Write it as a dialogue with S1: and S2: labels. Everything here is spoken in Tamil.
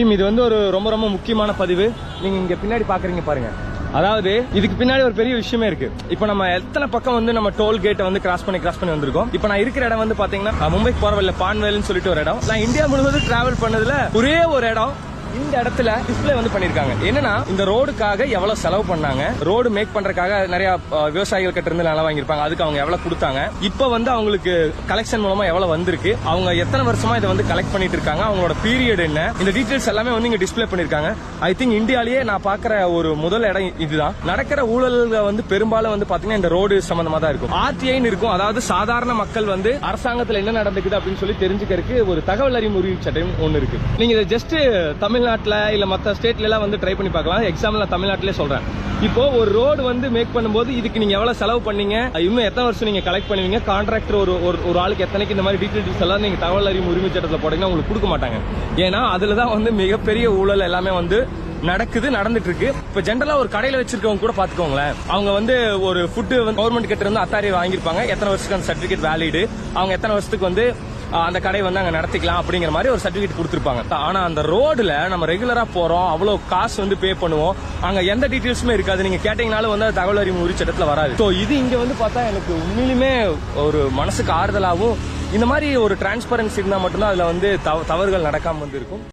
S1: இது வந்து ஒரு ரொம்ப ரொம்ப முக்கியமான பதிவு. நீங்க இங்க பின்னாடி பாக்குறீங்க பாருங்க. அதாவது இதுக்கு பின்னாடி ஒரு பெரிய விஷயமே இருக்கு. இப்ப நம்ம எத்தனை பக்கம் வந்து நம்ம டோல் கேட்டை வந்து கிராஸ் பண்ணி வந்திருக்கோம். இப்ப நான் இருக்கிற இடம் வந்து பாத்தீங்கன்னா மும்பைக்கு போற வழியில பான்வேல்னு சொல்லிட்டு ஒரு இடம். நான் இந்தியா முழுவதும் டிராவல் பண்ணதுல ஒரே ஒரு இடம் இந்த இடத்துல டிஸ்பிளே வந்து பண்ணிருக்காங்க. என்னன்னா இந்த ரோடுக்காக எவ்வளவு செலவு பண்ணாங்க, ரோடு மேக் பண்றதுக்காக நிறைய விவசாயிகள் கிட்ட இருந்து நிலம் வாங்கியிருப்பாங்க, அதுக்கு அவங்க எவ்வளவு கொடுத்தாங்க, இப்ப வந்து அவங்களுக்கு கலெக்ஷன் மூலமா எவ்வளவு வந்திருக்கு, அவங்க எத்தனை வருஷமா இதை வந்து கலெக்ட் பண்ணிட்டு இருக்காங்க, அவங்களோட பீரியட் என்ன, இந்த டீடைல்ஸ் எல்லாமே வந்து இங்க டிஸ்பிளே பண்ணிருக்காங்க. ஐ திங்க் இந்தியாலேயே நான் பாக்குற ஒரு முதல் இடம் இதுதான். நடக்கிற ஊழல்கள் வந்து பெரும்பாலும் வந்து பாத்தீங்கன்னா இந்த ரோடு சம்பந்தமா தான் இருக்கும். ஆர்டிஐன்னு இருக்கும், அதாவது சாதாரண மக்கள் வந்து அரசாங்கத்துல என்ன நடந்துக்குது அப்படின்னு சொல்லி தெரிஞ்சுக்கிறதுக்கு ஒரு தகவல் அறியும் உரிமை சட்டம் ஒன்னு இருக்கு. நீங்க இதை ஜஸ்ட் தமிழ்நாட்டுல இல்ல மத்த ஸ்டேட்ல எல்லாம் வந்து ட்ரை பண்ணி பார்க்கலாம். எக்ஸாம்பிள் நான் தமிழ்நாட்டிலே சொல்றேன். இப்போ ஒரு ரோடு வந்து மேக் பண்ணும்போது இதுக்கு நீங்க எவ்வளவு செலவு பண்ணீங்க, இன்னும் எத்தனை வருஷம் நீங்க கலெக்ட் பண்ணுவீங்க, கான்ட்ராக்டர் ஒரு ஆளுக்கு எத்தனைக்கு இந்த மாதிரி டீடைல்ஸ் எல்லாம் நீங்க தகவல் அறியும் உரிமை சட்டத்தில் போட்டீங்கன்னா உங்களுக்கு கொடுக்க மாட்டாங்க. ஏன்னா அதுலதான் வந்து மிகப்பெரிய ஊழல் எல்லாமே வந்து நடந்துட்டு இருக்கு. இப்ப ஜென்ரலா ஒரு கடையில வச்சிருக்கவங்க கூட பாத்துக்கோங்களேன், அவங்க வந்து ஒரு ஃபுட் கவர்மெண்ட் கிட்ட இருந்து அத்தாரியை வாங்கியிருப்பாங்க, எத்தனை வருஷத்துக்கு அந்த சர்டிபிகேட் வேலிடு, அவங்க எத்தனை வருஷத்துக்கு வந்து அந்த கடை வந்து அங்க நடத்திக்கலாம் அப்படிங்கிற மாதிரி ஒரு சர்டிபிகேட் கொடுத்திருப்பாங்க. ஆனா அந்த ரோடுல நம்ம ரெகுலரா போறோம், அவ்வளவு காசு வந்து பே பண்ணுவோம், அங்க எந்த டீடைல்ஸுமே இருக்காது. நீங்க கேட்டீங்கனாலும் வந்து தகவல் அறியும் உரிமை சட்டத்துல வராது. சோ இது இங்க வந்து பார்த்தா எனக்கு உண்மையிலுமே ஒரு மனசுக்கு ஆறுதலாகவும், இந்த மாதிரி ஒரு டிரான்ஸ்பரன்சி இருந்தா மட்டும்தான் அதுல வந்து தவறுகள் நடக்காம வந்து இருக்கும்.